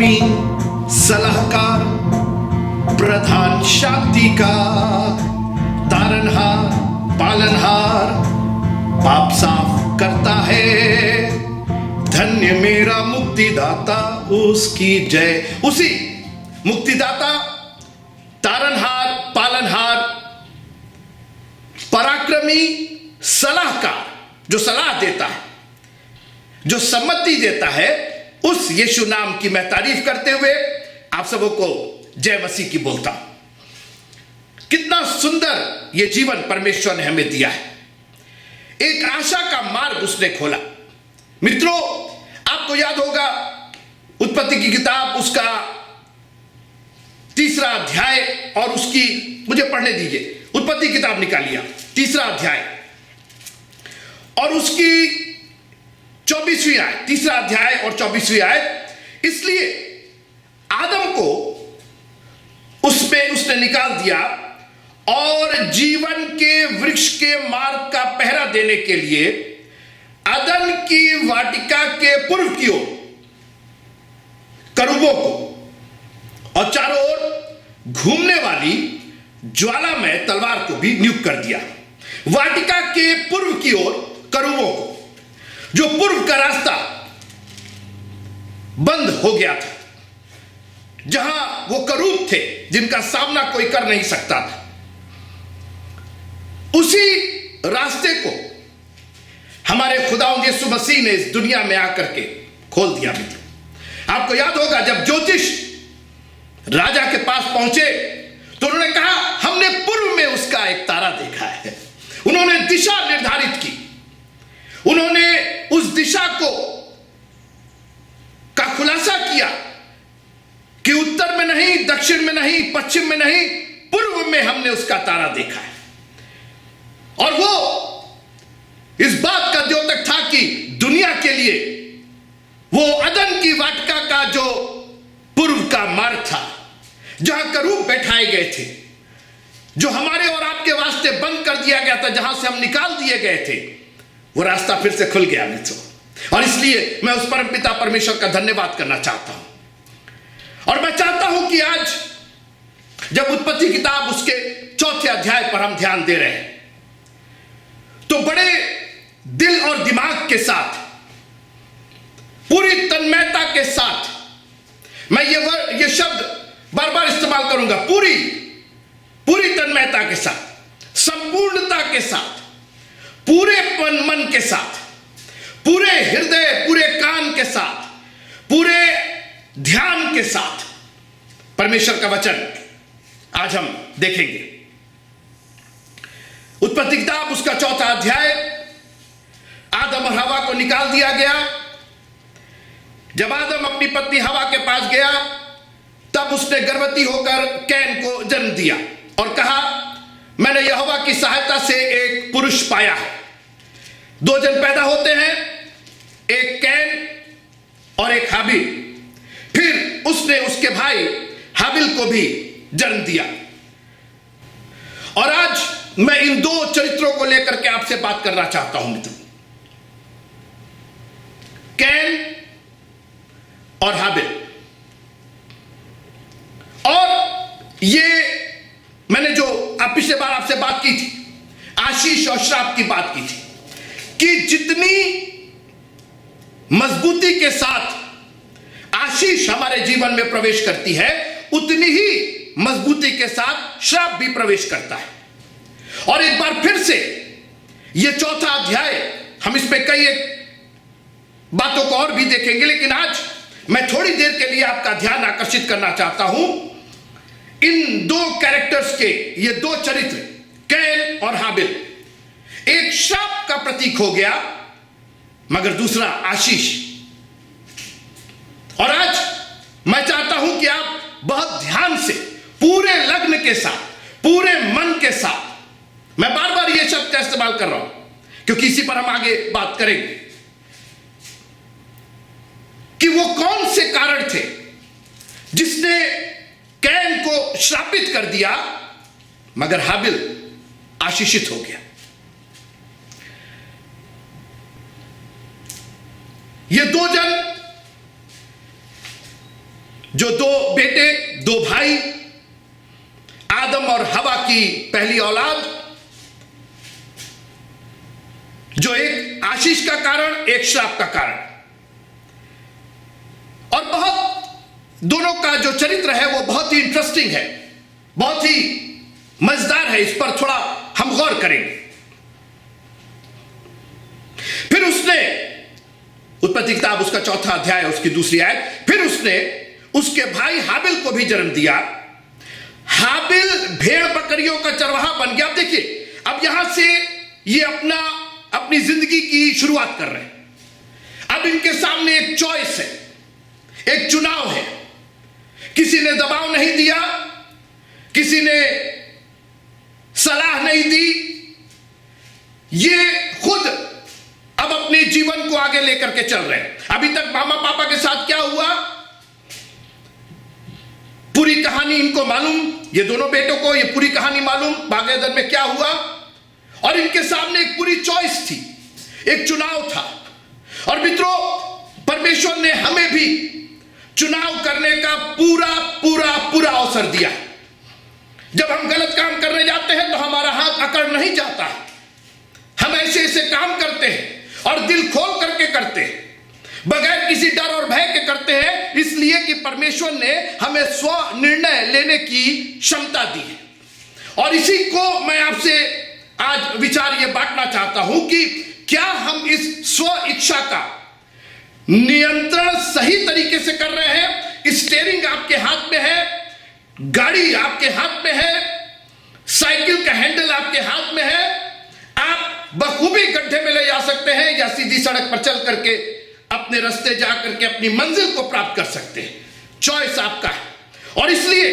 पराक्रमी सलाहकार, प्रधान शांति का, तारनहार पालनहार, पाप साफ करता है, धन्य मेरा मुक्तिदाता, उसकी जय। उसी मुक्तिदाता, तारनहार पालनहार, पराक्रमी सलाहकार, जो सलाह देता है, जो सम्मति देता है, उस यीशु नाम की मैं तारीफ करते हुए आप सबों को जय मसीह की बोलता हूं। कितना सुंदर यह जीवन परमेश्वर ने हमें दिया है। एक आशा का मार्ग उसने खोला। मित्रों, आपको याद होगा उत्पत्ति की किताब, उसका 3रा अध्याय, और उसकी, मुझे पढ़ने दीजिए, उत्पत्ति किताब निकालिए 3रा अध्याय और उसकी 24वीं आयत, 3रा अध्याय और 24वीं आयत। इसलिए आदम को उसने निकाल दिया और जीवन के वृक्ष के मार्ग का पहरा देने के लिए अदन की वाटिका के पूर्व की ओर करूबों को और चारों ओर घूमने वाली ज्वालामय तलवार को भी नियुक्त कर दिया। वाटिका के पूर्व की ओर करूबों को, जो पूर्व का रास्ता बंद हो गया था, जहां वो करूब थे जिनका सामना कोई कर नहीं सकता था, उसी रास्ते को हमारे खुदावंद यीशु मसीह ने इस दुनिया में आकर के खोल दिया। मित्र, आपको याद होगा जब ज्योतिष राजा के पास पहुंचे तो उन्होंने कहा, हमने पूर्व में उसका एक तारा देखा है। उन्होंने दिशा निर्धारित की, उन्होंने उस दिशा का खुलासा किया कि उत्तर में नहीं, दक्षिण में नहीं, पश्चिम में नहीं, पूर्व में हमने उसका तारा देखा है। और वो इस बात का द्योतक था कि दुनिया के लिए वो अदन की वाटिका का जो पूर्व का मार्ग था, जहां करूब बैठाए गए थे, जो हमारे और आपके वास्ते बंद कर दिया गया था, जहां से हम निकाल दिए गए थे, वो रास्ता फिर से खुल गया मित्रों। और इसलिए मैं उस परमपिता परमेश्वर का धन्यवाद करना चाहता हूं। और मैं चाहता हूं कि आज जब उत्पत्ति किताब उसके 4थे अध्याय पर हम ध्यान दे रहे हैं, तो बड़े दिल और दिमाग के साथ, पूरी तन्मयता के साथ, मैं ये शब्द बार बार इस्तेमाल करूंगा, पूरी तन्मयता के साथ, संपूर्णता के साथ, पूरे मन के साथ, पूरे हृदय, पूरे कान के साथ, पूरे ध्यान के साथ परमेश्वर का वचन आज हम देखेंगे। उत्पत्ति किताब उसका 4था अध्याय। आदम और हवा को निकाल दिया गया। जब आदम अपनी पत्नी हवा के पास गया, तब उसने गर्भवती होकर कैन को जन्म दिया और कहा, मैंने यहोवा की सहायता से एक पुरुष पाया है। 2 जन पैदा होते हैं, एक कैन और एक हाबिल। फिर उसने उसके भाई हाबिल को भी जन्म दिया। और आज मैं इन 2 चरित्रों को लेकर के आपसे बात करना चाहता हूं मित्रों, कैन और हाबिल। और ये मैंने जो पिछले बार आपसे बात की थी, आशीष और श्राप की बात की थी, कि जितनी मजबूती के साथ आशीष हमारे जीवन में प्रवेश करती है, उतनी ही मजबूती के साथ श्राप भी प्रवेश करता है। और एक बार फिर से यह 4था अध्याय, हम इसमें कई बातों को और भी देखेंगे, लेकिन आज मैं थोड़ी देर के लिए आपका ध्यान आकर्षित करना चाहता हूं इन 2 कैरेक्टर्स के। ये 2 चरित्र, कैन और हाबिल, एक श्राप का प्रतीक हो गया, मगर दूसरा आशीष। और आज मैं चाहता हूं कि आप बहुत ध्यान से, पूरे लग्न के साथ, पूरे मन के साथ, मैं बार बार यह शब्द का इस्तेमाल कर रहा हूं क्योंकि इसी पर हम आगे बात करेंगे, कि वो कौन से कारण थे जिसने कैन को श्रापित कर दिया, मगर हाबिल आशीषित हो गया। ये 2 जन जो दो बेटे, दो भाई, आदम और हवा की पहली औलाद, जो एक आशीष का कारण, एक श्राप का कारण, और बहुत दोनों का जो चरित्र है वो बहुत ही इंटरेस्टिंग है, बहुत ही मजेदार है। इस पर थोड़ा हम गौर करेंगे। फिर उसने, उत्पत्ति किताब उसका 4वां अध्याय, उसकी 2री आयत, फिर उसने उसके भाई हाबिल को भी जन्म दिया। हाबिल भेड़ बकरियों का चरवाहा बन गया। अब देखिए, अब यहां से ये अपनी जिंदगी की शुरुआत कर रहे हैं। अब इनके सामने एक चॉइस है, एक चुनाव है। किसी ने दबाव नहीं दिया, किसी ने सलाह नहीं दी, ये खुद अब अपने जीवन को आगे लेकर के चल रहे हैं। अभी तक मामा पापा के साथ क्या हुआ, पूरी कहानी इनको मालूम, ये दोनों बेटों को ये पूरी कहानी मालूम, बागेदर में क्या हुआ। और इनके सामने एक पूरी चॉइस थी, एक चुनाव था। और मित्रों, परमेश्वर ने हमें भी चुनाव करने का पूरा पूरा पूरा अवसर दिया। जब हम गलत काम करने जाते हैं तो हमारा हाथ अकड़ नहीं जाता है। हम ऐसे ऐसे काम करते हैं और दिल खोल करके करते हैं, बगैर किसी डर और भय के करते हैं, इसलिए कि परमेश्वर ने हमें स्व निर्णय लेने की क्षमता दी है। और इसी को मैं आपसे आज विचार ये बांटना चाहता हूं कि क्या हम इस स्व इच्छा का नियंत्रण सही तरीके से कर रहे हैं। स्टीयरिंग आपके हाथ में है, गाड़ी आपके हाथ में है, साइकिल का हैंडल आपके हाथ में है। आप बखूबी गड्ढे में ले जा सकते हैं या सीधी सड़क पर चल करके अपने रास्ते जा करके अपनी मंजिल को प्राप्त कर सकते हैं। चॉइस आपका है। और इसलिए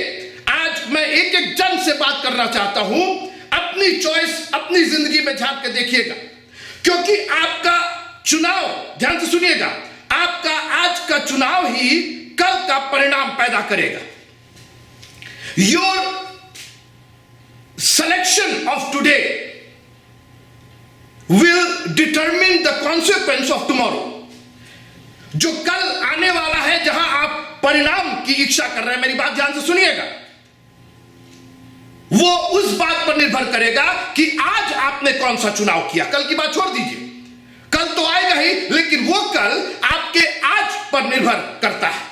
आज मैं एक एक जन से बात करना चाहता हूं, अपनी चॉइस अपनी जिंदगी में झांक के देखिएगा, क्योंकि आपका चुनाव, ध्यान से सुनिएगा, आपका आज का चुनाव ही कल का परिणाम पैदा करेगा। Your selection of today will determine the consequence of tomorrow. जो कल आने वाला है, जहां आप परिणाम की इच्छा कर रहे हैं, मेरी बात ध्यान से सुनिएगा, वो उस बात पर निर्भर करेगा कि आज आपने कौन सा चुनाव किया। कल की बात छोड़ दीजिए, कल तो आएगा ही, लेकिन वो कल आपके आज पर निर्भर करता है।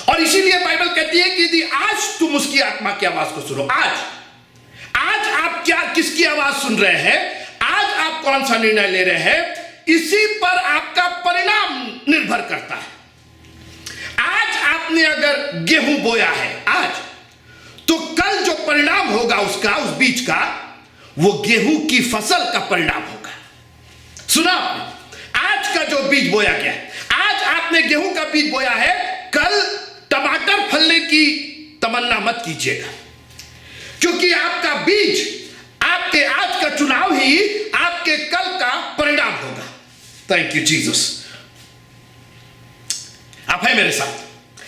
और इसीलिए बाइबल कहती है कि यदि आज तुम उसकी आत्मा की आवाज को सुनो, आज आप क्या, किसकी आवाज सुन रहे हैं, आज आप कौन सा निर्णय ले रहे हैं, इसी पर आपका परिणाम निर्भर करता है। आज आपने अगर गेहूं बोया है आज, तो कल जो परिणाम होगा उसका, उस बीज का, वो गेहूं की फसल का परिणाम होगा। सुना आपने? आज का जो बीज बोया गया है, आज आपने गेहूं का बीज बोया है, कल टमाटर फलने की तमन्ना मत कीजिएगा, क्योंकि आपका बीज, आपके आज का चुनाव ही आपके कल का परिणाम होगा। Thank you Jesus. आप है मेरे साथ?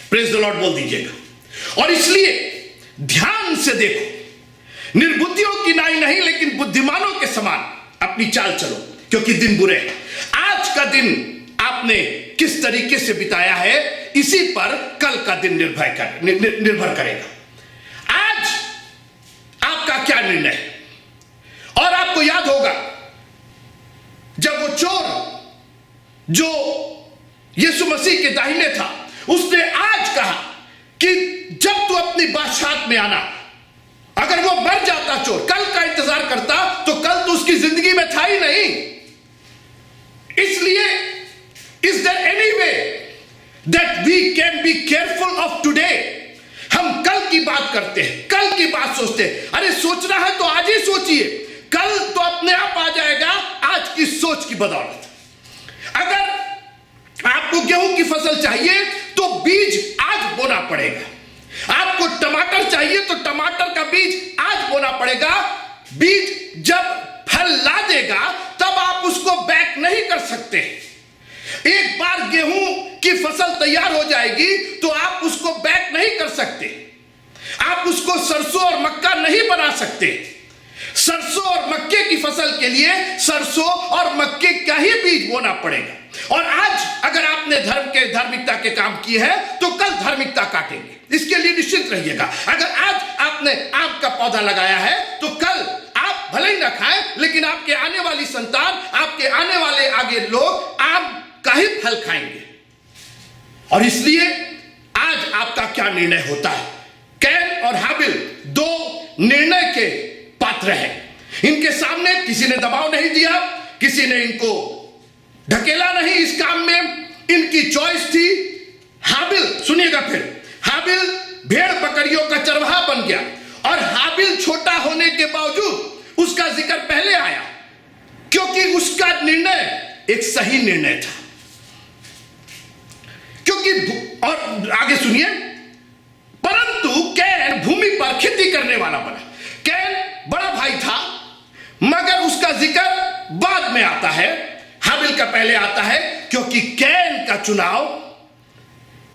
प्रेज द लॉर्ड बोल दीजिएगा। और इसलिए ध्यान से देखो, निर्बुद्धियों की नाई नहीं लेकिन बुद्धिमानों के समान अपनी चाल चलो, क्योंकि दिन बुरे हैं। आज का दिन आपने किस तरीके से बिताया है, इसी पर कल का दिन निर्भर करेगा। आज आपका क्या निर्णय है। और आपको याद होगा, जब वो चोर जो यीशु मसीह के दाहिने था, उसने आज कहा कि जब तू अपनी बादशाहत में आना, अगर वो मर जाता चोर, कल का इंतजार करता, तो कल तो उसकी जिंदगी में था ही नहीं। इसलिए is there any way that we can be careful of today. हम कल की बात करते हैं, कल की बात सोचते हैं। अरे सोचना है तो आज ही सोचिए, कल तो अपने आप आ जाएगा आज की सोच की बदौलत। अगर आपको गेहूं की फसल चाहिए तो बीज आज बोना पड़ेगा। आपको टमाटर चाहिए तो टमाटर का बीज आज बोना पड़ेगा। बीज जब फल ला देगा तब आप उसको बैक नहीं कर सकते। एक बार गेहूं की फसल तैयार हो जाएगी तो आप उसको बैक नहीं कर सकते। आप उसको सरसों और मक्का नहीं बना सकते। सरसों और मक्के की फसल के लिए सरसों और मक्के का ही बीज बोना पड़ेगा। और आज अगर आपने धार्मिकता के काम किए हैं तो कल धार्मिकता काटेंगे। इसके लिए निश्चित रहिएगा। अगर आज आपने आम का पौधा लगाया है तो कल आप भले ही ना खाएं, लेकिन आपके आने वाली संतान, आपके आने वाले आगे लोग आम का ही फल खाएंगे। और इसलिए आज आपका क्या निर्णय होता है? कैन और हाबिल दो निर्णय के पात्र हैं। इनके सामने किसी ने दबाव नहीं दिया, किसी ने इनको ढकेला नहीं इस काम में, इनकी चॉइस थी। हाबिल, सुनिएगा फिर, हाबिल भेड़ बकरियों का चरवाहा बन गया और हाबिल छोटा होने के बावजूद उसका जिक्र पहले आया क्योंकि उसका निर्णय एक सही निर्णय था। क्योंकि और आगे सुनिए, परंतु कैन भूमि पर खेती करने वाला बना। कैन बड़ा भाई था मगर उसका जिक्र बाद में आता है, हाबिल का पहले आता है, क्योंकि कैन का चुनाव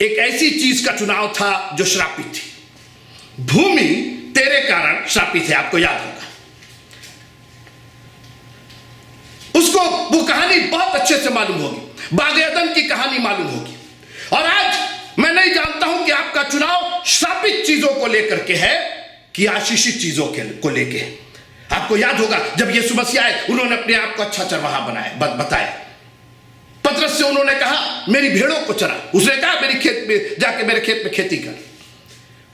एक ऐसी चीज का चुनाव था जो श्रापित थी। भूमि तेरे कारण श्रापित है, आपको याद होगा। उसको वो कहानी बहुत अच्छे से मालूम होगी, बाग-ए-अदन की कहानी मालूम होगी। और आज मैं नहीं जानता हूं कि आपका चुनाव श्रापित चीजों को लेकर के है कि आशीषित चीजों को लेके है। आपको याद होगा जब यीशु मसीह आए, उन्होंने अपने आप को अच्छा चरवाहा बताया। पतरस से उन्होंने कहा मेरी भेड़ों को चरा, उसने कहा मेरी खेत में जाके मेरे खेत में खेती कर।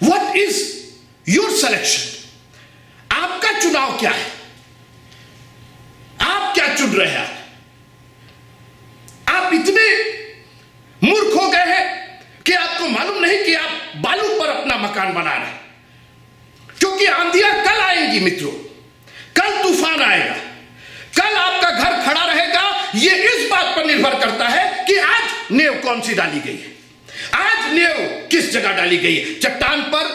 What is your selection? आपका चुनाव क्या है? आप क्या चुन रहे हैं? आप इतने मूर्ख हो गए हैं कि आपको मालूम नहीं कि आप बालू पर अपना मकान बना रहे हैं। क्योंकि आंधियां कल आएंगी मित्रों, कल तूफान आएगा, कल आपका घर खड़ा रहेगा। यह इस बात पर निर्भर करता है कि आज नींव कौन सी डाली गई है, आज नींव किस जगह डाली गई है, चट्टान पर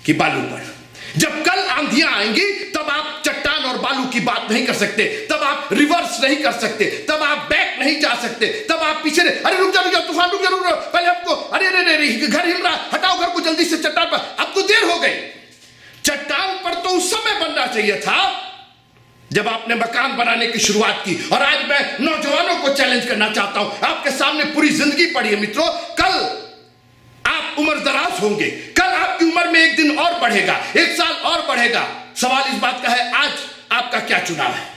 कि बालू पर। जब कल आंधियां आएंगी तब आप चट्टान और बालू की बात नहीं कर सकते, तब आप रिवर्स नहीं कर सकते, तब आप बैक नहीं जा सकते, तब आप पीछे अरे रुक जा तूफान, रुक जा पहले आपको अरे घर हिल रहा, हटाओ घर को जल्दी से चट्टान पर, अब तो देर हो गई। चट्टान पर तो उस समय बनना चाहिए था जब आपने मकान बनाने की शुरुआत की। और आज मैं नौजवानों को चैलेंज करना चाहता हूं, आपके सामने पूरी जिंदगी पड़ी है मित्रों। कल आप उम्र दराज होंगे, कल आपकी उम्र में एक दिन और बढ़ेगा, एक साल और बढ़ेगा। सवाल इस बात का है आज आपका क्या चुनाव है?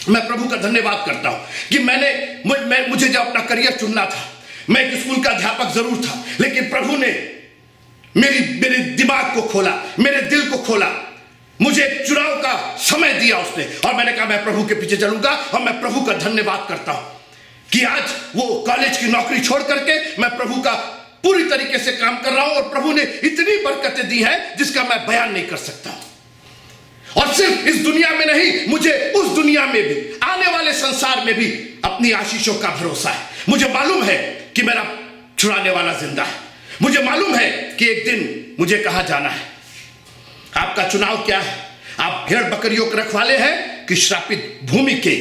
मैं प्रभु का धन्यवाद करता हूं कि मुझे जब अपना करियर चुनना था, मैं एक स्कूल का अध्यापक जरूर था, लेकिन प्रभु ने मेरे दिमाग को खोला, मेरे दिल को खोला, मुझे एक चुनाव का समय दिया उसने। और मैंने कहा मैं प्रभु के पीछे चलूंगा। और मैं प्रभु का धन्यवाद करता हूं कि आज वो कॉलेज की नौकरी छोड़ करके मैं प्रभु का पूरी तरीके से काम कर रहा हूं। और प्रभु ने इतनी बरकतें दी हैं जिसका मैं बयान नहीं कर सकता। और सिर्फ इस दुनिया में नहीं, मुझे उस दुनिया में भी, आने वाले संसार में भी अपनी आशीषों का भरोसा है। मुझे मालूम है कि मेरा छुड़ाने वाला जिंदा है। मुझे मालूम है कि एक दिन मुझे कहां जाना है। आपका चुनाव क्या है? आप भेड़ बकरियों के रखवाले हैं कि श्रापित भूमि के,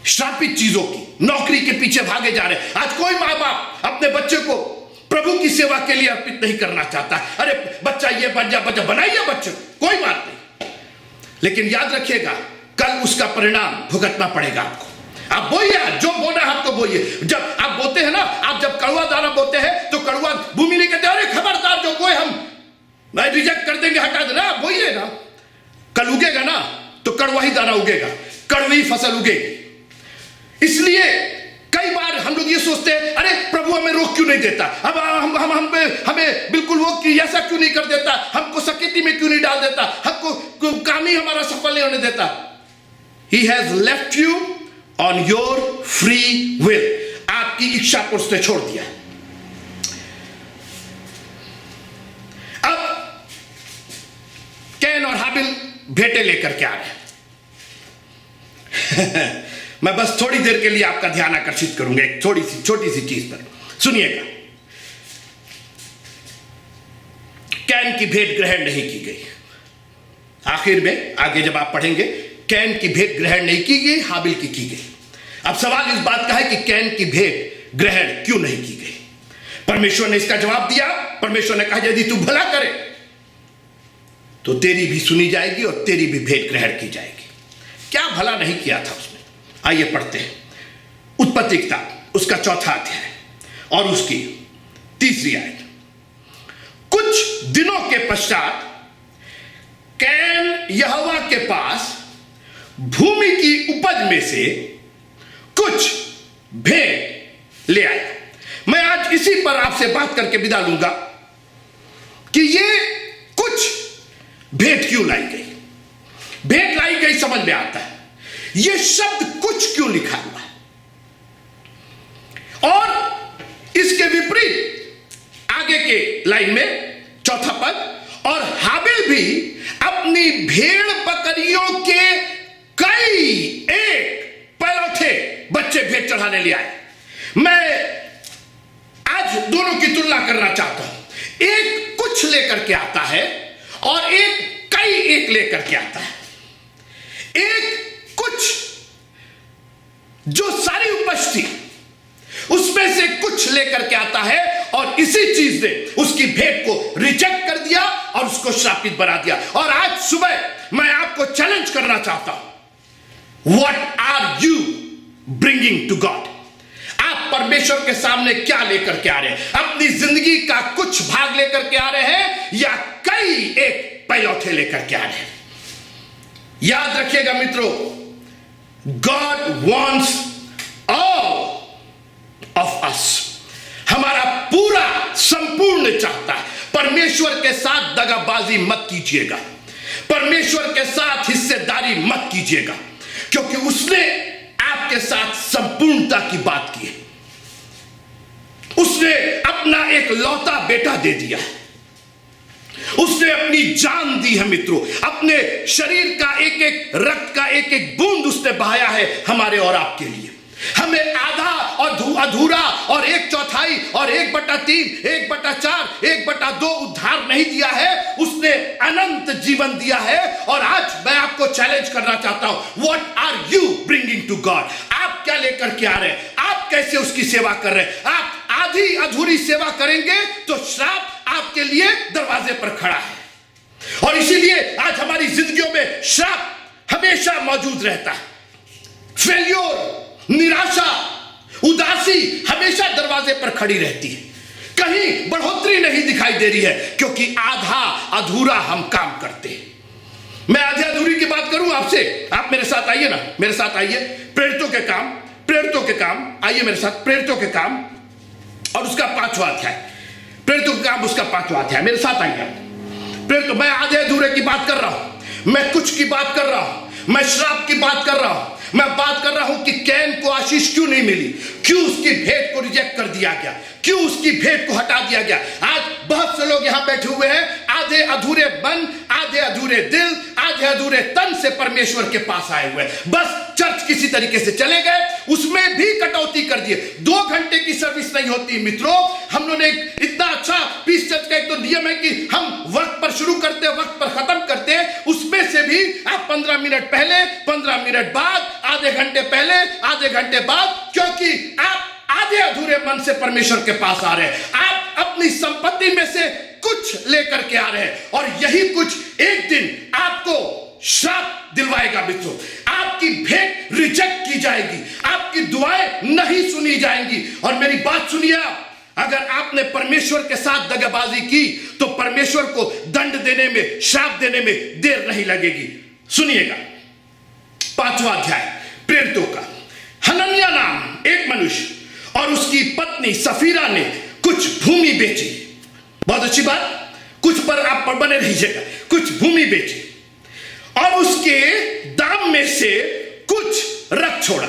श्रापित चीजों की नौकरी के पीछे भागे जा रहे हैं? आज कोई माँ बाप अपने बच्चे को प्रभु की सेवा के लिए अर्पित नहीं करना चाहता। अरे बच्चा ये बन जा, बच्चा बनाइए बच्चे, कोई बात नहीं, लेकिन याद रखिएगा कल उसका परिणाम भुगतना पड़ेगा आपको। आप बोइए, जो बोना है आपको बोइए। जब आप बोते हैं ना, आप जब कड़वा दाना बोते हैं तो कड़वा भूमि नहीं कहते अरे खबरदार जो कोई हम मैं रिजेक्ट कर देंगे, हटा देना। आप बोइए ना, कल उगेगा ना तो कड़वा ही दाना उगेगा, कड़वी फसल उगेगी। इसलिए कई बार हम लोग ये सोचते हैं अरे प्रभु हमें रोक क्यों नहीं देता, अब हमें बिल्कुल वो ऐसा क्यों नहीं कर देता, हमको सकेती में क्यों नहीं डाल देता, हमको काम ही हमारा सफल नहीं होने देता। He has left you on your free will, आपकी इच्छा को उसने छोड़ दिया। अब कैन और हाबिल भेंटें लेकर के आ रहे हैं। मैं बस थोड़ी देर के लिए आपका ध्यान आकर्षित करूंगा एक छोटी सी चीज पर। सुनिएगा, कैन की भेंट ग्रहण नहीं की गई। आखिर में आगे जब आप पढ़ेंगे, कैन की भेंट ग्रहण नहीं की गई, हाबिल की गई। अब सवाल इस बात का है कि कैन की भेंट ग्रहण क्यों नहीं की गई? परमेश्वर ने इसका जवाब दिया। परमेश्वर ने कहा यदि तू भला करे तो तेरी भी सुनी जाएगी और तेरी भी भेंट ग्रहण की जाएगी। क्या भला नहीं किया था उसने? आइए पढ़ते हैं उत्पत्ति किताब उसका 4था अध्याय और उसकी 3री आयत। कुछ दिनों के पश्चात कैन यहोवा के पास भूमि की उपज में से कुछ भेंट ले आया। मैं आज इसी पर आपसे बात करके विदा लूंगा कि ये कुछ भेंट क्यों लाई गई। भेंट लाई गई समझ में आता है, ये शब्द कुछ क्यों लिखा हुआ है। और इसके विपरीत आगे के लाइन में 4था पद, और हाबिल भी अपनी भेड़ बकरियों के कई एक पहलौठे बच्चे भेंट चढ़ाने ले आए। मैं आज दोनों की तुलना करना चाहता हूं। एक कुछ लेकर के आता है और एक कई एक लेकर के आता है। एक कुछ जो सारी उपज थी उसमें से कुछ लेकर के आता है और इसी चीज ने उसकी भेंट को रिजेक्ट कर दिया और उसको श्रापित बना दिया। और आज सुबह मैं आपको चैलेंज करना चाहता हूं, what are you bringing to God. आप परमेश्वर के सामने क्या लेकर के आ रहे हैं? अपनी जिंदगी का कुछ भाग लेकर के आ रहे हैं या कई एक पहलौठे लेकर के आ रहे हैं? याद रखिएगा मित्रों, God wants all of us. हमारा पूरा संपूर्ण चाहता है। परमेश्वर के साथ दगाबाजी मत कीजिएगा, परमेश्वर के साथ हिस्सेदारी मत कीजिएगा, क्योंकि उसने आपके साथ संपूर्णता की बात की है। उसने अपना एक लौता बेटा दे दिया है, उसने अपनी जान दी है मित्रों, अपने शरीर का एक एक रक्त का एक एक बूंद उसने बहाया है हमारे और आपके लिए। हमें आधा और अधूरा और 1/4 और 1/3, 1/4, 1/2 उद्धार नहीं दिया है, उसने अनंत जीवन दिया है। और आज मैं आपको चैलेंज करना चाहता हूं, what are you bringing to God. आप क्या लेकर के आ रहे हैं? आप कैसे उसकी सेवा कर रहे हैं? आप आधी अधूरी सेवा करेंगे तो श्राप आपके लिए दरवाजे पर खड़ा है। और इसीलिए आज हमारी जिंदगियों में श्राप हमेशा मौजूद रहता है। फेल्योर, निराशा, उदासी हमेशा दरवाजे पर खड़ी रहती है। कहीं बढ़ोतरी नहीं दिखाई दे रही है क्योंकि आधा अधूरा हम काम करते हैं। मैं आधे अधूरी की बात करूं आपसे, आप मेरे साथ आइए ना, मेरे साथ आइए। प्रेरितों के काम, प्रेरितों के काम, आइए मेरे साथ। प्रेरितों के काम और उसका 5वां अध्याय, प्रेरितों के काम उसका 5वां अध्याय, मेरे साथ आइए। प्रेरितों, मैं आधे अधूरे की बात कर रहा हूं, मैं कुछ की बात कर रहा हूं, मैं श्राप की बात कर रहा हूं। मैं बात कर रहा हूं कि कैन को आशीष क्यों नहीं मिली, क्यों उसकी भेंट को रिजेक्ट कर दिया गया, क्यों उसकी भेंट को हटा दिया गया। आज बहुत से लोग यहां बैठे हुए हैं, आधे अधूरे मन, आधे अधूरे दिल, आधे अधूरे तन से परमेश्वर के पास आए हुए। बस चर्च किसी तरीके से चले गए, उसमें भी कटौती कर दिए। 2 घंटे की सर्विस नहीं होती मित्रों। हम लोगों ने इतना अच्छा पीस चर्च का एक तो नियम है कि हम वक्त पर शुरू करते, वक्त पर खत्म करते हैं। उसमें से भी आप 15 मिनट पहले, 15 मिनट बाद, आधे घंटे पहले, आधे घंटे बाद, क्योंकि आप आधे अधूरे मन से परमेश्वर के पास आ रहे हैं। आप अपनी संपत्ति में से कुछ लेकर के आ रहे हैं और यही कुछ एक दिन आपको श्राप दिलवाएगा मित्रों। आपकी भेंट रिजेक्ट की जाएगी, आपकी दुआएं नहीं सुनी जाएंगी। और मेरी बात सुनिए आप, अगर आपने परमेश्वर के साथ दगाबाजी की तो परमेश्वर को दंड देने में, श्राप देने में देर नहीं लगेगी। सुनिएगा 5वां अध्याय प्रेरितों का। हनन्याह नाम एक मनुष्य और उसकी पत्नी सफीरा ने कुछ भूमि बेची। बहुत अच्छी बात, कुछ पर आप बने रहिएगा। कुछ भूमि बेची और उसके दाम में से कुछ रख छोड़ा।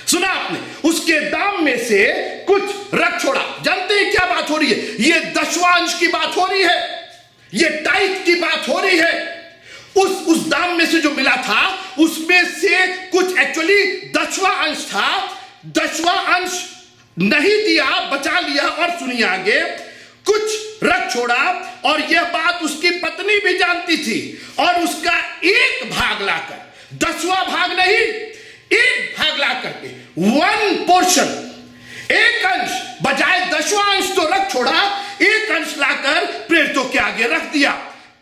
सुना आपने? उसके दाम में से कुछ रख छोड़ा। जानते हैं क्या बात हो रही है? ये 10वां अंश की बात हो रही है, ये टाइप की बात हो रही है। उस दाम में से जो मिला था उसमें से कुछ एक्चुअली 10वां अंश था। 10वां अंश नहीं दिया, बचा लिया। और सुनिए आगे, कुछ रख छोड़ा और यह बात उसकी पत्नी भी जानती थी और उसका एक भाग लाकर, 10वां भाग नहीं, एक भाग लाकर के 1 पोर्शन, एक अंश, बजाय 10वां अंश तो रख छोड़ा, एक अंश लाकर प्रेरितों के आगे रख दिया।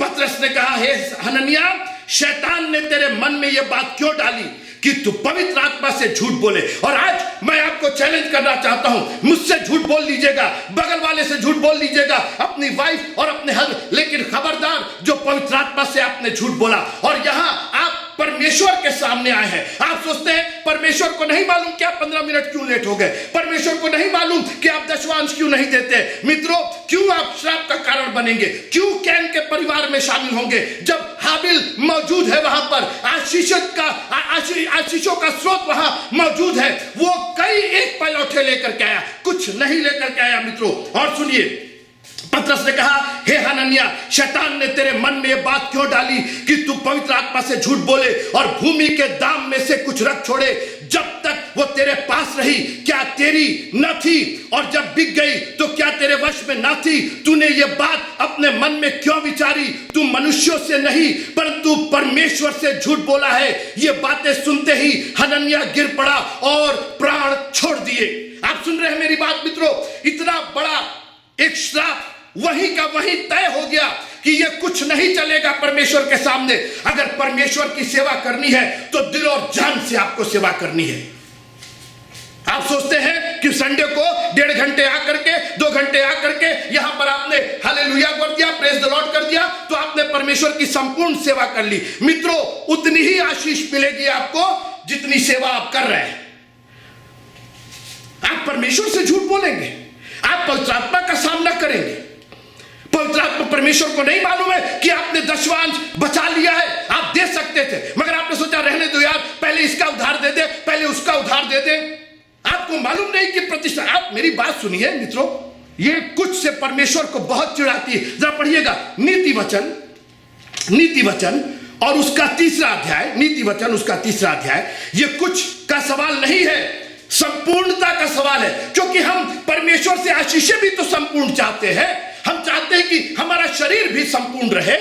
पतरस ने कहा, हे हनन्याह, शैतान ने तेरे मन में यह बात क्यों डाली कि तू पवित्र आत्मा से झूठ बोले। और आज मैं आपको चैलेंज करना चाहता हूं, मुझसे झूठ बोल लीजिएगा, बगल वाले से झूठ बोल लीजिएगा, अपनी वाइफ और अपने हस्बैंड, लेकिन खबरदार जो पवित्र आत्मा से आपने झूठ बोला और यहां आप परमेश्वर के सामने आए हैं। आप सोचते हैं परमेश्वर को नहीं मालूम कि आप 15 मिनट क्यों लेट हो गए, परमेश्वर को नहीं मालूम कि आप दशवांश क्यों नहीं देते। मित्रों, क्यों आप श्राप का कारण बनेंगे, क्यों कैन के परिवार में शामिल होंगे जब हाबिल मौजूद है वहां पर, आशीषों का स्रोत वहां मौजूद है। वो कई एक पैलौठे लेकर के आया, कुछ नहीं लेकर के आया। मित्रों और सुनिए, पतरस ने कहा, हे हनन्याह, शैतान ने तेरे मन में यह बात क्यों डाली कि तू पवित्र आत्मा से झूठ बोले और भूमि के दाम में से कुछ रख छोड़े। जब तक वो तेरे पास रही क्या तेरी न थी, और जब बिक गई तो क्या तेरे वश में न थी। तूने ये बात अपने मन में क्यों विचारी। तू मनुष्यों से नहीं परंतु परमेश्वर से झूठ बोला है। ये बातें सुनते ही हनन्याह गिर पड़ा और प्राण छोड़ दिए। आप सुन रहे हैं मेरी बात मित्रों, इतना बड़ा एक श्राप वहीं का वहीं तय हो गया कि ये कुछ नहीं चलेगा परमेश्वर के सामने। अगर परमेश्वर की सेवा करनी है तो दिल और जान से आपको सेवा करनी है। आप सोचते हैं कि संडे को 1.5 घंटे आकर के 2 घंटे आकर के यहां पर आपने हालेलुया कर दिया, प्रेज द लॉर्ड कर दिया, तो आपने परमेश्वर की संपूर्ण सेवा कर ली। मित्रों, उतनी ही आशीष मिलेगी आपको जितनी सेवा आप कर रहे हैं। आप परमेश्वर से झूठ बोलेंगे, आप पवित्र आत्मा का सामना करेंगे। पवित्र आत्मा परमेश्वर को नहीं मालूम है कि आपने दशवांश बचा लिया है, आप दे सकते थे मगर आपने सोचा रहने दो यार, पहले इसका उधार दे दे, पहले उसका उधार दे दे। आपको मालूम नहीं कि प्रतिष्ठा। आप मेरी बात सुनिए मित्रों, ये कुछ से परमेश्वर को बहुत चिढ़ाती है। जरा पढ़िएगा नीति वचन और उसका 3रा अध्याय, नीति वचन उसका 3रा अध्याय। ये कुछ का सवाल नहीं है, संपूर्णता का सवाल है, क्योंकि हम परमेश्वर से आशीषें भी तो संपूर्ण चाहते हैं। हम चाहते हैं कि हमारा शरीर भी संपूर्ण रहे,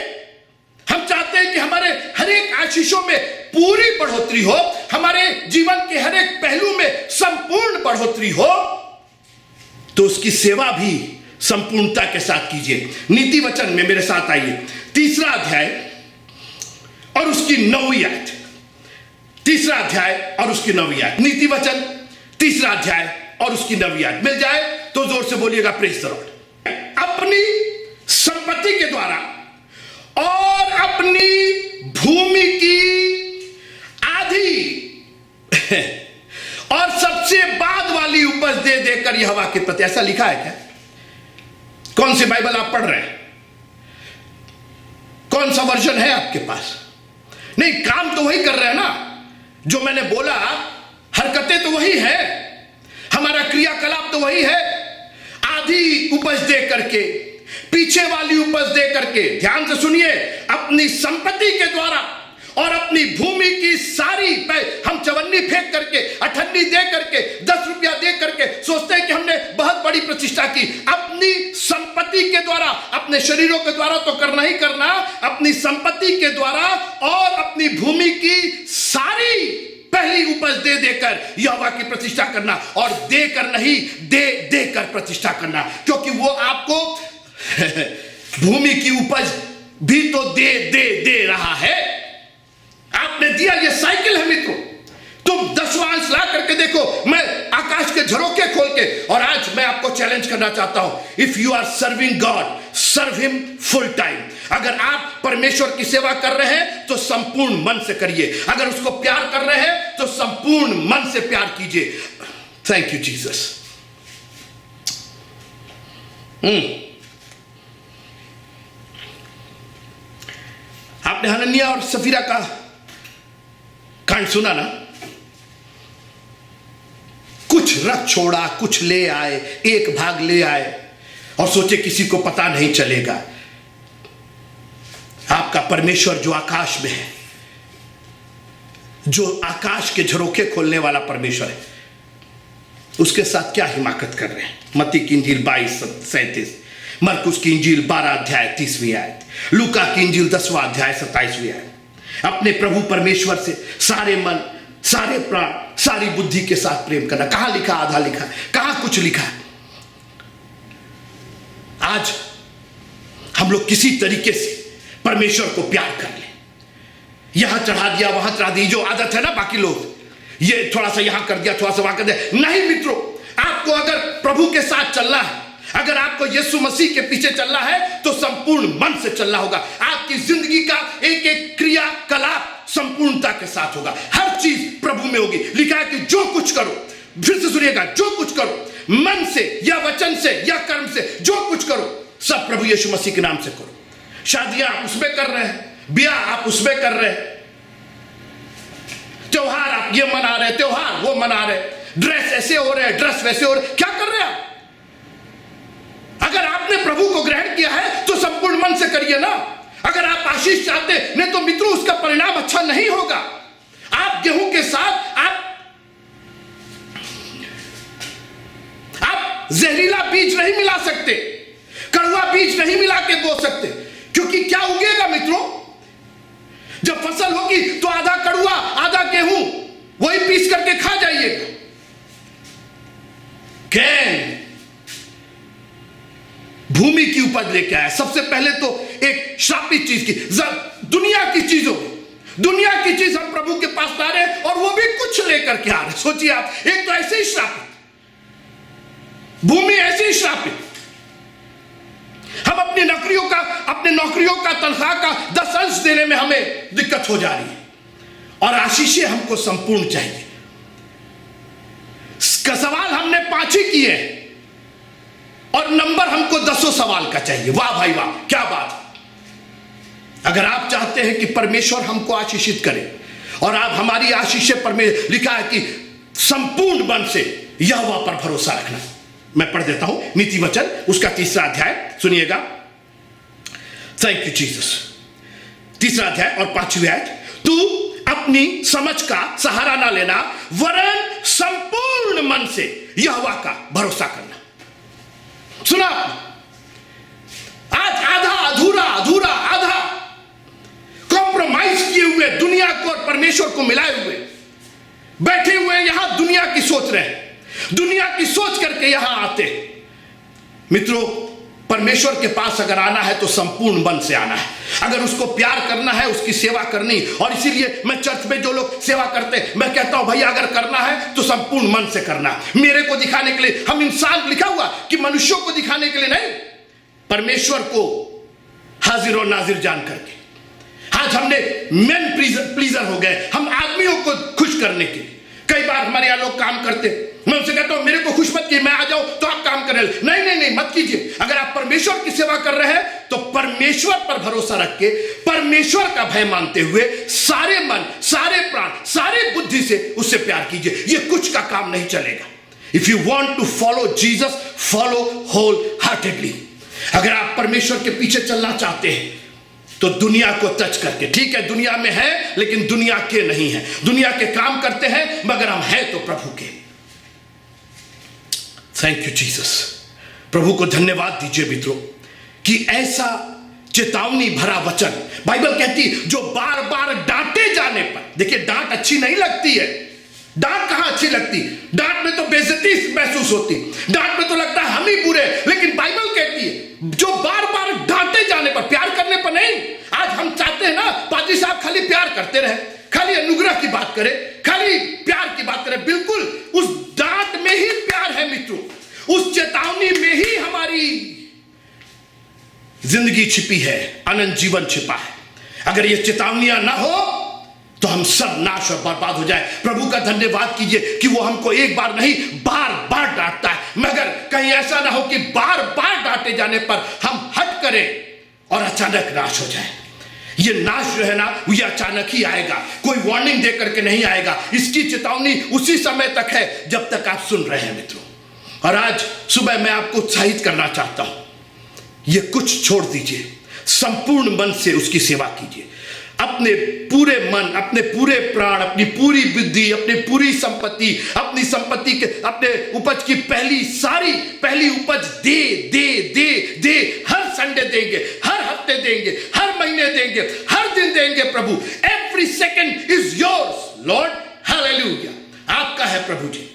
हम चाहते हैं कि हमारे हर एक आशीषों में पूरी बढ़ोतरी हो, हमारे जीवन के हर एक पहलू में संपूर्ण बढ़ोतरी हो, तो उसकी सेवा भी संपूर्णता के साथ कीजिए। नीति वचन में मेरे साथ आइए, 3रा अध्याय और उसकी 9वीं आयत। 3रा अध्याय और उसकी 9वीं आयत, नीति वचन 3रा अध्याय और उसकी 9वीं आयत। मिल जाए तो जोर से बोलिएगा प्रेज द लॉर्ड। अपनी संपत्ति के द्वारा और अपनी भूमि की आधी और सबसे बाद वाली उपज दे देकर यहोवा के प्रति। ऐसा लिखा है क्या? कौन सी बाइबल आप पढ़ रहे हैं? कौन सा वर्जन है आपके पास? नहीं, काम तो वही कर रहे हैं ना जो मैंने बोला, हरकतें तो वही है, हमारा क्रियाकलाप तो वही है। आधी उपज दे करके, पीछे वाली उपज दे करके, ध्यान से सुनिए, अपनी संपत्ति के द्वारा और अपनी भूमि की सारी, हम चवन्नी फेंक करके, अठन्नी दे करके, 10 रुपया दे करके सोचते हैं कि हमने बहुत बड़ी प्रतिष्ठा की। अपनी संपत्ति के द्वारा, अपने शरीरों के द्वारा तो करना ही करना, अपनी संपत्ति के द्वारा और अपनी भूमि की सारी पहली उपज दे देकर यहोवा की प्रतिष्ठा करना, और देकर नहीं, दे देकर प्रतिष्ठा करना, क्योंकि वो आपको भूमि की उपज भी तो दे रहा है। आपने दिया, ये साइकिल है मित्रों। तुम दशवांश ला करके देखो, मैं आकाश के झरोके खोल के, और आज मैं आपको चैलेंज करना चाहता हूं, if you are serving God, serve him full time. अगर आप परमेश्वर की सेवा कर रहे हैं तो संपूर्ण मन से करिए, अगर उसको प्यार कर रहे हैं तो संपूर्ण मन से प्यार कीजिए। Thank you Jesus. आपने हनन्याह और सफीरा का कांड सुना ना? कुछ रख छोड़ा, कुछ ले आए, एक भाग ले आए और सोचे किसी को पता नहीं चलेगा। आपका परमेश्वर जो आकाश में है, जो आकाश के झरोखे खोलने वाला परमेश्वर है, उसके साथ क्या हिमाकत कर रहे हैं? मत्ती की इंजील 22:37, मरकुस की इंजील 12 अध्याय 30वीं आयत, लूका की इंजील 10वां अध्याय 27वीं आयत। अपने प्रभु परमेश्वर से सारे मन, सारे प्राण, सारी बुद्धि के साथ प्रेम करना। कहां लिखा? आधा लिखा, कहां कुछ लिखा? आज हम लोग किसी तरीके से परमेश्वर को प्यार कर ले, यहां चढ़ा दिया, वहां चढ़ा दी, जो आदत है ना बाकी लोग, ये थोड़ा सा यहां कर दिया, थोड़ा सा वहां कर दिया। नहीं मित्रों, आपको अगर प्रभु के साथ चलना है, अगर आपको यीशु मसीह के पीछे चलना है, तो संपूर्ण मन से चलना होगा। आपकी जिंदगी का एक एक क्रियाकलाप संपूर्णता के साथ होगा। हर चीज प्रभु में होगी। लिखा है कि जो कुछ करो, फिर से सुनिएगा, जो कुछ करो मन से या वचन से या कर्म से, जो कुछ करो सब प्रभु यीशु मसीह के नाम से करो। शादियां आप उसमें कर रहे हैं, ब्याह आप उसमें कर रहे हैं, त्योहार आप ये मना रहे, त्योहार वो मना रहे, ड्रेस ऐसे हो रहे, ड्रेस वैसे हो रहे, क्या कर रहे हैं आप? अगर आपने प्रभु को ग्रहण किया है तो संपूर्ण मन से करिए ना। अगर आप आशीष चाहते नहीं तो मित्रों उसका परिणाम अच्छा नहीं होगा। आप गेहूं के साथ आप जहरीला बीज नहीं मिला सकते, कड़वा बीज नहीं मिला के बो सकते, क्योंकि क्या उगेगा मित्रों? जब फसल होगी तो आधा कड़वा आधा गेहूं वही पीस करके खा जाइएगा। कैन भूमि की उपज लेके आया। सबसे पहले तो एक श्रापित चीज की, दुनिया की चीजों, दुनिया की चीज हम प्रभु के पास ला रहे हैं और वो भी कुछ लेकर के आ रहे। सोचिए आप, एक तो ऐसे ही श्रापित भूमि, ऐसे ही श्रापित, हम अपनी नौकरियों का तनख्वाह का 10% देने में हमें दिक्कत हो जा रही है, और आशीषें हमको संपूर्ण चाहिए। का सवाल हमने 5 ही किए और नंबर हमको 10 सवाल का चाहिए। वाह भाई वाह, क्या बात। अगर आप चाहते हैं कि परमेश्वर हमको आशीषित करे और आप हमारी आशीषें परमेश्वर, लिखा है कि संपूर्ण मन से यहोवा पर भरोसा रखना। मैं पढ़ देता हूं नीति वचन उसका 3रा अध्याय, सुनिएगा। Thank you Jesus. 3रा अध्याय और 5वीं आयत, तू अपनी समझ का सहारा ना लेना, वरन संपूर्ण मन से यहोवा का भरोसा करना। सुना? आज आधा अधूरा अधूरा आधा कॉम्प्रोमाइज किए हुए, दुनिया को और परमेश्वर को मिलाए हुए बैठे हुए यहां दुनिया की सोच रहे हैं, दुनिया की सोच करके यहां आते। मित्रों, परमेश्वर के पास अगर आना है तो संपूर्ण मन से आना है। अगर उसको प्यार करना है, उसकी सेवा करनी, और इसीलिए मैं चर्च में जो लोग सेवा करते हैं मैं कहता हूं भैया अगर करना है तो संपूर्ण मन से करना है। मेरे को दिखाने के लिए, हम इंसान लिखा हुआ कि मनुष्यों को दिखाने के लिए नहीं, परमेश्वर को हाजिर और नाजिर जान करके। आज हमने मेन प्लीजर हो गए, हम आदमियों को खुश करने के लिए। कई बार हमारे यहां लोग काम करते, मैं उनसे कहता हूं मेरे को खुश मत कीजिए, मैं आ जाऊं तो आप काम करें। नहीं नहीं नहीं, मत कीजिए। अगर आप परमेश्वर की सेवा कर रहे हैं तो परमेश्वर पर भरोसा रख के, परमेश्वर का भय मानते हुए, सारे मन, सारे प्राण, सारे बुद्धि से उससे प्यार कीजिए। ये कुछ का काम नहीं चलेगा। If you want to follow Jesus, follow wholeheartedly. अगर आप परमेश्वर के पीछे चलना चाहते हैं तो दुनिया को टच करके, ठीक है दुनिया में है लेकिन दुनिया के नहीं है, दुनिया के काम करते हैं मगर हम हैं तो प्रभु के। Thank you Jesus. प्रभु को धन्यवाद दीजिए मित्रों कि ऐसा चेतावनी भरा वचन, बाइबल कहती जो बार बार डांटे जाने पर, देखिए डांट अच्छी नहीं लगती है। डांट कहां अच्छी लगती? डांट में तो बेइज्जती महसूस होती, डांट में तो लगता है हम ही बुरे, लेकिन बाइबल कहती है जो बार बार डांटे जाने पर, प्यार करने पर नहीं। आज हम चाहते हैं ना पादरी साहब खाली प्यार करते रहे, खाली अनुग्रह की बात करें, खाली प्यार की बात करें। बिल्कुल उस डांट में ही प्यार है मित्रों, उस चेतावनी में ही हमारी जिंदगी छिपी है, अनंत जीवन छिपा है। अगर ये चेतावनियां ना हो तो हम सब नाश और बर्बाद हो जाए। प्रभु का धन्यवाद कीजिए कि वो हमको एक बार नहीं बार बार डांटता है, मगर कहीं ऐसा ना हो कि बार बार डांटे जाने पर हम हट करें और अचानक नाश हो जाए। ये नाश जो है ना ये अचानक ही आएगा, कोई वार्निंग दे करके नहीं आएगा। इसकी चेतावनी उसी समय तक है जब तक आप सुन रहे हैं मित्रों। और आज सुबह मैं आपको उत्साहित करना चाहता हूं, ये कुछ छोड़ दीजिए, संपूर्ण मन से उसकी सेवा कीजिए। अपने पूरे मन, अपने पूरे प्राण, अपनी पूरी बुद्धि, अपनी पूरी संपत्ति, अपनी संपत्ति के, अपने उपज की पहली उपज दे दे दे दे। हर संडे देंगे, हर हफ्ते देंगे, हर महीने देंगे, हर दिन देंगे। प्रभु every second is yours lord, hallelujah. आपका है प्रभु जी,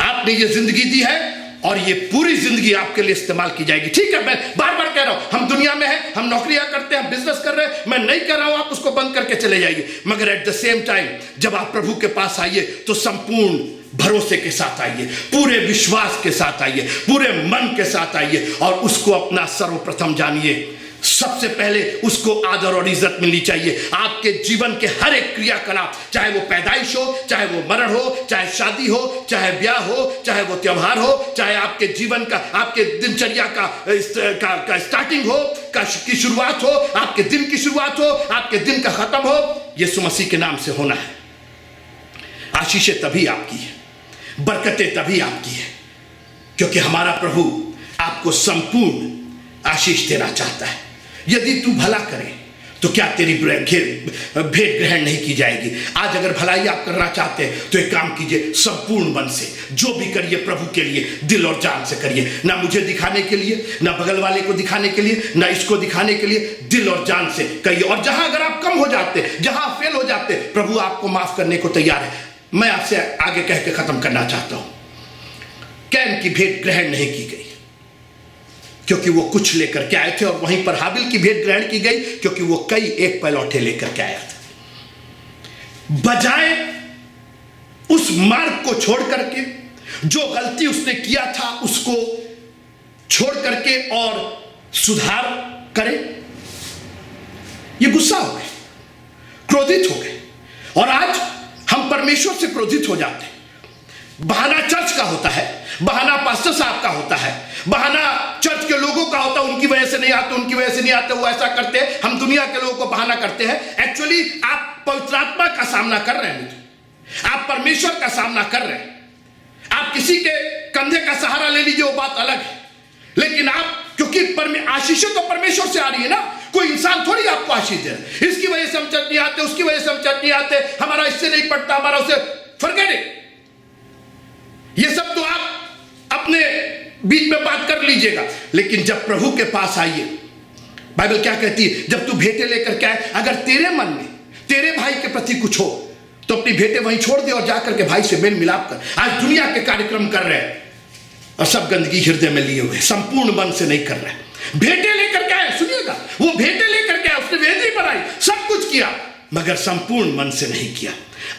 आपने ये जिंदगी दी है और ये पूरी जिंदगी आपके लिए इस्तेमाल की जाएगी। ठीक है, मैं बार बार कह रहा हूं, हम दुनिया में हैं, हम नौकरियां करते हैं, हम बिजनेस कर रहे हैं, मैं नहीं कह रहा हूं आप उसको बंद करके चले जाइए, मगर एट द सेम टाइम जब आप प्रभु के पास आइए तो संपूर्ण भरोसे के साथ आइए, पूरे विश्वास के साथ आइए, पूरे मन के साथ आइए और उसको अपना सर्वप्रथम जानिए। सबसे पहले उसको आदर और इज्जत मिलनी चाहिए। आपके जीवन के हर एक क्रियाकलाप, चाहे वो पैदाइश हो, चाहे वो मरण हो, चाहे शादी हो, चाहे ब्याह हो, चाहे वो त्योहार हो, चाहे आपके जीवन का, आपके दिनचर्या का स्टार्टिंग हो, की शुरुआत हो, आपके दिन की शुरुआत हो, आपके दिन का खत्म हो, यीशु मसीह के नाम से होना है। आशीषें तभी आपकी है, बरकतें तभी आपकी है, क्योंकि हमारा प्रभु आपको संपूर्ण आशीष देना चाहता है। यदि तू भला करे तो क्या तेरी भेंट ग्रहण नहीं की जाएगी? आज अगर भलाई आप करना चाहते हैं तो एक काम कीजिए, संपूर्ण मन से जो भी करिए प्रभु के लिए दिल और जान से करिए, ना मुझे दिखाने के लिए, ना बगल वाले को दिखाने के लिए, ना इसको दिखाने के लिए, दिल और जान से करिए। और जहां अगर आप कम हो जाते, जहां फेल हो जाते, प्रभु आपको माफ करने को तैयार है। मैं आपसे आगे कह के खत्म करना चाहता हूं। कैन की भेंट ग्रहण नहीं की गई क्योंकि वो कुछ लेकर के आए थे, और वहीं पर हाबिल की भेंट ग्रहण की गई क्योंकि वो कई एक पैलौठे लेकर के आया था। बजाय उस मार्ग को छोड़ करके, जो गलती उसने किया था उसको छोड़ करके और सुधार करे, ये गुस्सा हो गए, क्रोधित हो गए। और आज हम परमेश्वर से क्रोधित हो जाते हैं। बहाना चर्च का होता है, बहाना पास्टर साहब का होता है, बहाना चर्च के लोगों का होता है, उनकी वजह से नहीं आते, उनकी वजह से नहीं आते, वो ऐसा करते हैं। हम दुनिया के लोगों को बहाना करते हैं। एक्चुअली आप पवित्र आत्मा का सामना कर रहे हैं, आप परमेश्वर का सामना कर रहे हैं। आप किसी के कंधे का सहारा ले लीजिए, वो बात अलग है, लेकिन आप, क्योंकि आशीषें तो परमेश्वर से आ रही है ना, कोई इंसान थोड़ी आपको आशीष दे रहा है। इसकी वजह से हम चर्च नहीं आते, उसकी वजह से हम चर्च नहीं आते, हमारा इससे नहीं पड़ता, हमारा उससे फॉरगेट इट। ये सब तो आप अपने बीच में बात कर लीजिएगा, लेकिन जब प्रभु के पास आइए, बाइबल क्या कहती है? जब तू भेंटें लेकर के आए, अगर तेरे मन में तेरे भाई के प्रति कुछ हो तो अपनी भेंटें वहीं छोड़ दे और जाकर के भाई से मेल मिलाप कर। आज दुनिया के कार्यक्रम कर रहे हैं और सब गंदगी हृदय में लिए हुए, संपूर्ण मन से नहीं कर रहे। भेंटें लेकर के आए, सुनिएगा, वो भेंटें लेकर के आए, उसने वेदी बनाई, सब कुछ किया, मगर संपूर्ण मन से नहीं किया।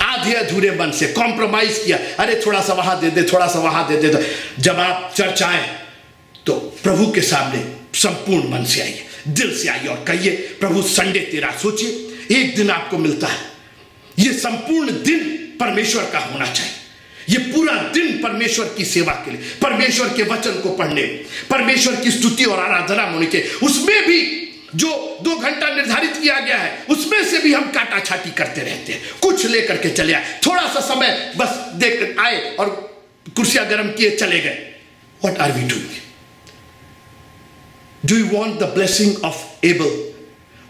आधे अधूरे मन से कॉम्प्रोमाइज किया। अरे थोड़ा सा वहां दे दे, थोड़ा सा वहां दे दे। जब आप चर्च आए तो प्रभु के सामने संपूर्ण मन से आइए, दिल से आइए और कहिए, प्रभु संडे तेरा, सोचिए एक दिन आपको मिलता है, ये संपूर्ण दिन परमेश्वर का होना चाहिए। ये पूरा दिन परमेश्वर की सेवा के लिए, परमेश्वर के वचन को पढ़ने, परमेश्वर की स्तुति और आराधना होने के, उसमें भी जो 2 घंटा निर्धारित किया गया है उसमें से भी हम काटा छाटी करते रहते हैं। कुछ लेकर के चले आए, थोड़ा सा समय बस देख आए और कुर्सियां गर्म किए चले गए। What are we doing? Do you want the blessing of Abel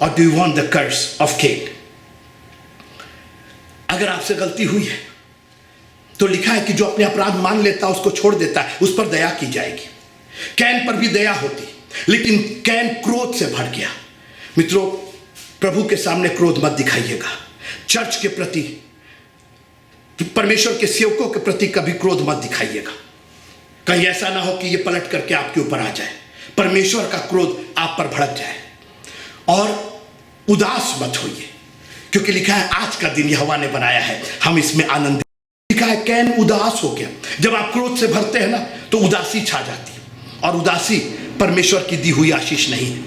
और do you want the curse of Cain? अगर आपसे गलती हुई है तो लिखा है कि जो अपने अपराध मान लेता है उसको छोड़ देता है, उस पर दया की जाएगी। कैन पर भी दया होती, लेकिन कैन क्रोध से भर गया। मित्रों, प्रभु के सामने क्रोध मत दिखाइएगा। चर्च के प्रति, परमेश्वर के सेवकों के प्रति कभी क्रोध मत दिखाइएगा। कहीं ऐसा ना हो कि ये पलट करके आपके ऊपर आ जाए, परमेश्वर का क्रोध आप पर भड़क जाए। और उदास मत होइए, क्योंकि लिखा है आज का दिन यहोवा ने बनाया है, हम इसमें आनंद। लिखा है कैन उदास हो गया। जब आप क्रोध से भरते हैं ना तो उदासी छा जाती है, और उदासी परमेश्वर की दी हुई आशीष नहीं है।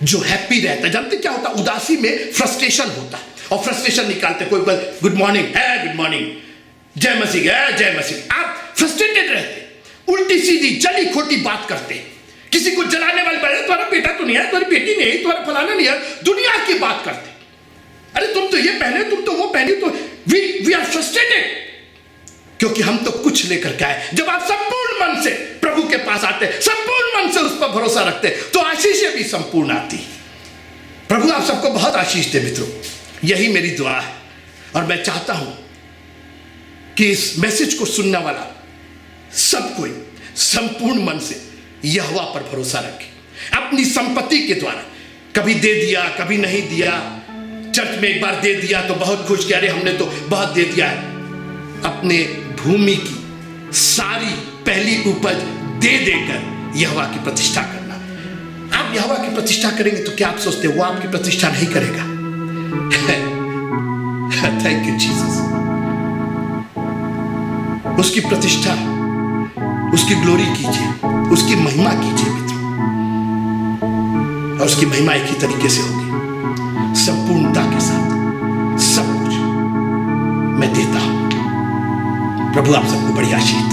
जो हैप्पी रहता है, जानते क्या होता है? उदासी में फ्रस्ट्रेशन होता है, और फ्रस्ट्रेशन निकालते। कोई गुड मॉर्निंग है, गुड मॉर्निंग, जय मसीह है, जय मसीह। आप फ्रस्ट्रेटेड रहते, उल्टी सीधी जली खोटी बात करते, किसी को जलाने वाली बात, तुम्हारा बेटा तो नहीं है, तुम्हारी बेटी नहीं है, तुम्हारा फलाना नहीं है, दुनिया की बात करते। अरे तुम तो ये पहने, तुम तो वो पहनी, तो वी आर फ्रस्ट्रेटेड, क्योंकि हम तो कुछ लेकर के आए। जब आप संपूर्ण मन से प्रभु के पास आते, संपूर्ण मन से उस पर भरोसा रखते, तो आशीषें भी संपूर्ण आती। प्रभु आप सबको बहुत आशीष दे मित्रों, यही मेरी दुआ है। और मैं चाहता हूं कि इस मैसेज को सुनने वाला सब कोई संपूर्ण मन से यहोवा पर भरोसा रखे। अपनी संपत्ति के द्वारा, कभी दे दिया, कभी नहीं दिया, चर्च में एक बार दे दिया तो बहुत खुश, कह रहे हमने तो बहुत दे दिया है। अपने भूमि की सारी पहली उपज दे देकर यहोवा की प्रतिष्ठा करना। आप यहोवा की प्रतिष्ठा करेंगे तो क्या आप सोचते हैं वो आपकी प्रतिष्ठा नहीं करेगा? Thank you Jesus. उसकी प्रतिष्ठा, उसकी ग्लोरी कीजिए, उसकी महिमा कीजिए मित्रों, और उसकी महिमा एक ही तरीके से होगी, संपूर्णता के साथ। सब कुछ मैं देता हूं। प्रभु आप सबको बड़ी आशीष